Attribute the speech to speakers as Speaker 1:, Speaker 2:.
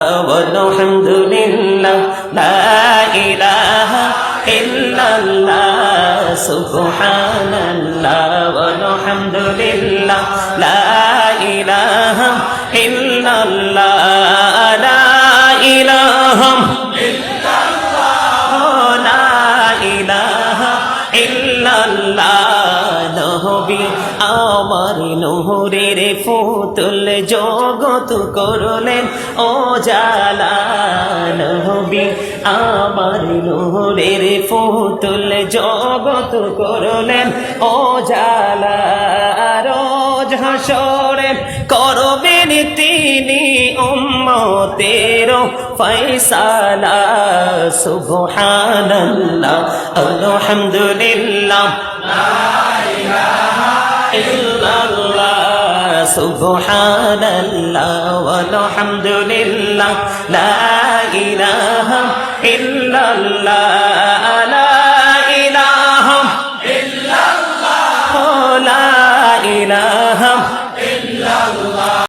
Speaker 1: والحمد لله لا إله إلا الله سبحان الله والحمد لله لا إله إلا الله لا إله إلا الله لا إله إلا الله নবী আমার নূরের ফুতুল জগত করলেন ও জালা নবী আমার নূরের ফুতুল জগত করলেন ও জালা রোজ হাসরে করবেন তিনি উম্মতের ফয়সালা সুবহানাল্লাহ আলহামদুলিল্লাহ illallah subhanallah walhamdulillah la ilaha illallah